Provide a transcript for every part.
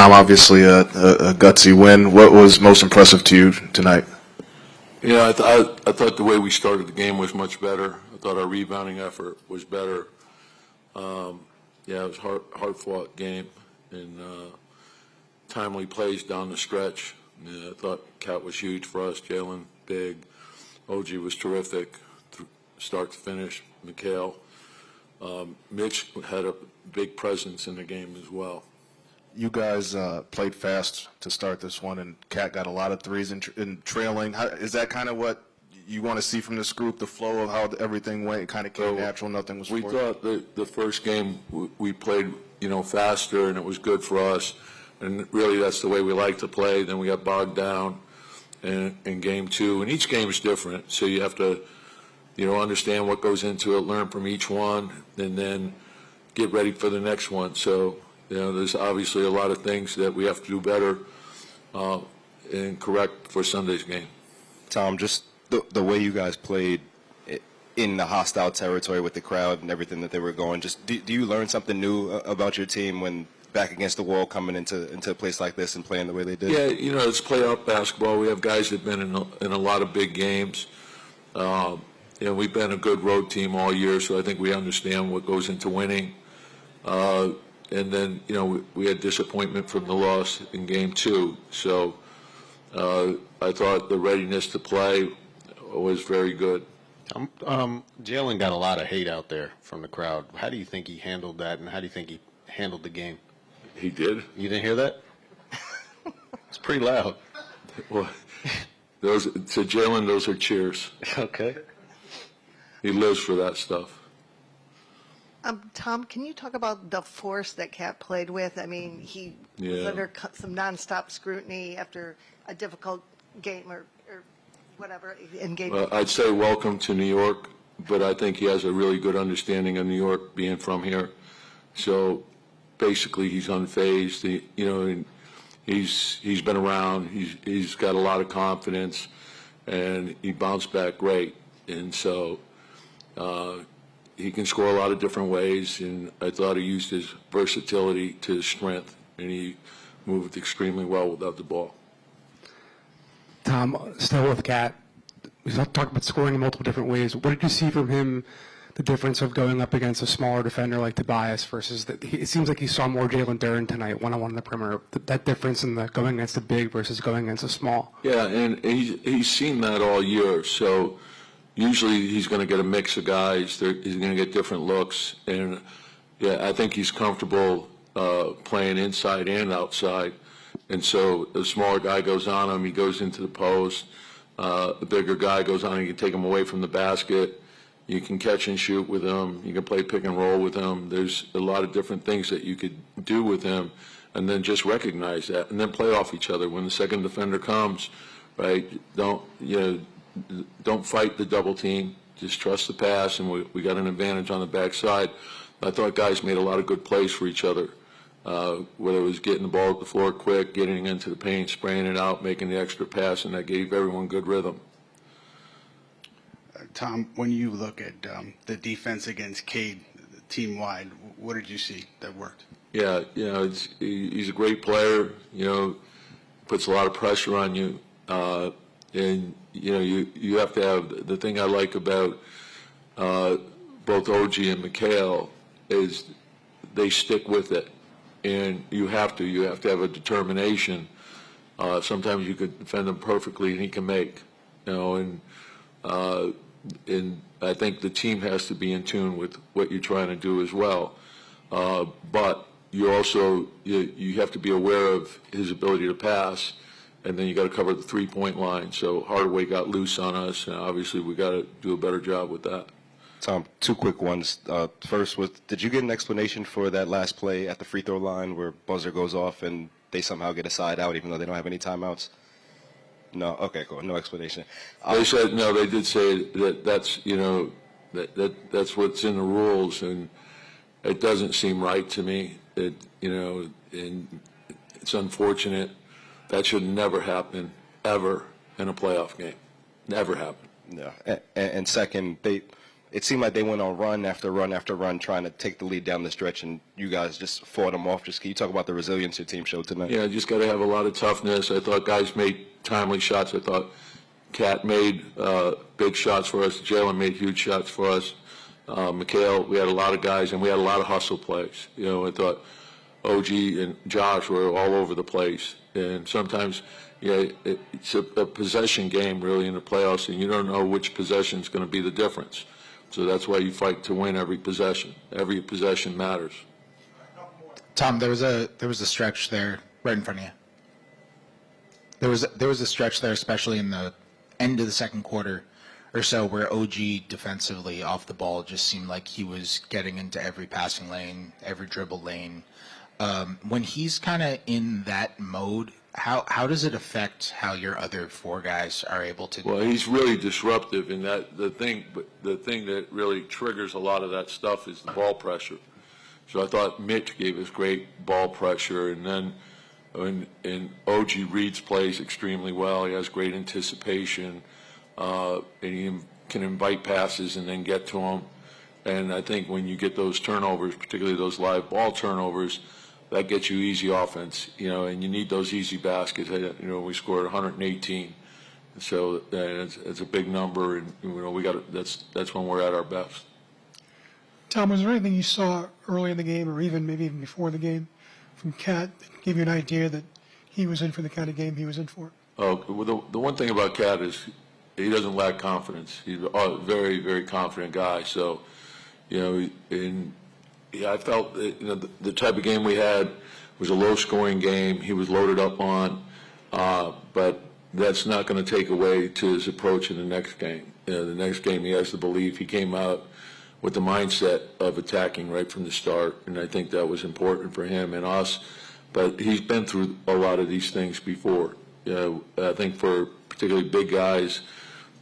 Tom, obviously a gutsy win. What was most impressive to you tonight? Yeah, I thought the way we started the game was much better. I thought our rebounding effort was better. Yeah, it was hard-fought game and timely plays down the stretch. Yeah, I thought Cat was huge for us. Jalen, big. OG was terrific, start to finish. Mikhail. Mitch had a big presence in the game as well. You guys played fast to start this one, and Cat got a lot of threes in trailing. Is that kind of what you want to see from this group, the flow of how everything went? It kind of came natural, nothing was forced? We thought the first game we played, faster, and it was good for us. And really that's the way we like to play. Then we got bogged down in game two. And each game is different, so you have to, understand what goes into it, learn from each one, and then get ready for the next one. So, there's obviously a lot of things that we have to do better and correct for Sunday's game. Tom, just the way you guys played in the hostile territory with the crowd and everything that they were going, just do you learn something new about your team when back against the wall coming into a place like this and playing the way they did? Yeah, it's playoff basketball. We have guys that have been in a lot of big games. We've been a good road team all year, so I think we understand what goes into winning. And then, we had disappointment from the loss in game two. So I thought the readiness to play was very good. Jalen got a lot of hate out there from the crowd. How do you think he handled that, and how do you think he handled the game? He did. You didn't hear that? It's pretty loud. Well, to Jalen, those are cheers. Okay. He lives for that stuff. Tom, can you talk about the force that Cat played with? I mean, he was under some nonstop scrutiny after a difficult game or whatever in game. Well, I'd say welcome to New York, but I think he has a really good understanding of New York, being from here. So basically, he's unfazed. He's been around. He's got a lot of confidence, and he bounced back great. And so he can score a lot of different ways, and I thought he used his versatility to his strength, and he moved extremely well without the ball. Tom, still with Cat, we talked about scoring in multiple different ways. What did you see from him, the difference of going up against a smaller defender like Tobias versus it seems like he saw more Jalen Duren tonight, one-on-one in the perimeter, that difference in the going against a big versus going against a small? Yeah, and he's seen that all year, so usually he's going to get a mix of guys. He's going to get different looks, and I think he's comfortable playing inside and outside. And so the smaller guy goes on him, he goes into the post. The bigger guy goes on, he can take him away from the basket. You can catch and shoot with him. You can play pick and roll with him. There's a lot of different things that you could do with him, and then just recognize that, and then play off each other. When the second defender comes, right, don't fight the double team. Just trust the pass, and we got an advantage on the backside. I thought guys made a lot of good plays for each other, whether it was getting the ball at the floor quick, getting into the paint, spraying it out, making the extra pass, and that gave everyone good rhythm. Tom, when you look at the defense against Cade team-wide, what did you see that worked? Yeah, he's a great player, puts a lot of pressure on you. And, you have to have, the thing I like about both OG and Mikhail is they stick with it. And you have to have a determination. Sometimes you could defend him perfectly and he can make, and I think the team has to be in tune with what you're trying to do as well. But you also, you have to be aware of his ability to pass, and then you got to cover the three-point line. So Hardaway got loose on us, and obviously we got to do a better job with that. Tom, two quick ones. First was, did you get an explanation for that last play at the free throw line where buzzer goes off and they somehow get a side out even though they don't have any timeouts? No? Okay, cool. No explanation. They said, no, they did say that's, that's what's in the rules, and it doesn't seem right to me. And it's unfortunate. That should never happen, ever, in a playoff game. Never happen. Yeah. And second, it seemed like they went on run after run after run trying to take the lead down the stretch, and you guys just fought them off. Just can you talk about the resilience your team showed tonight? Yeah, just got to have a lot of toughness. I thought guys made timely shots. I thought Cat made big shots for us. Jalen made huge shots for us. Mikhail, we had a lot of guys, and we had a lot of hustle plays. You know, I thought OG and Josh were all over the place. And sometimes, it's a possession game, really, in the playoffs, and you don't know which possession is going to be the difference. So that's why you fight to win every possession. Every possession matters. Tom, there was a stretch there right in front of you. There was a stretch there, especially in the end of the second quarter or so, where OG defensively off the ball just seemed like he was getting into every passing lane, every dribble lane. When he's kind of in that mode, how does it affect how your other four guys are able to? Well, he's really disruptive, and that the thing that really triggers a lot of that stuff is the ball pressure. So I thought Mitch gave us great ball pressure, and then and OG reads plays extremely well. He has great anticipation, and he can invite passes and then get to them. And I think when you get those turnovers, particularly those live ball turnovers, that gets you easy offense, and you need those easy baskets. We scored 118, so it's a big number, and we got that's when we're at our best. Tom, was there anything you saw early in the game, or maybe even before the game, from Cat that gave you an idea that he was in for the kind of game he was in for? Oh, well, the one thing about Cat is he doesn't lack confidence. He's a very, very confident guy. So, I felt that, the type of game we had was a low-scoring game. He was loaded up on, but that's not going to take away to his approach in the next game. The next game he has to believe. He came out with the mindset of attacking right from the start, and I think that was important for him and us. But he's been through a lot of these things before. I think for particularly big guys,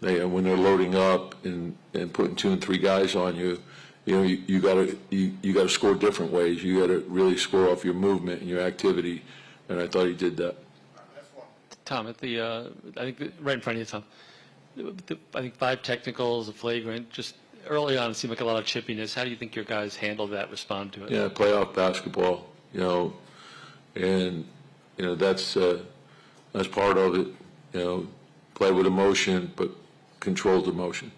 when they're loading up and putting 2 and 3 guys on you, you got to score different ways. You got to really score off your movement and your activity, and I thought he did that. Tom, I think right in front of you, Tom. I think 5 technicals, a flagrant. Just early on, it seemed like a lot of chippiness. How do you think your guys handled that, respond to it? Yeah, playoff basketball. And that's part of it. Play with emotion, but controlled emotion.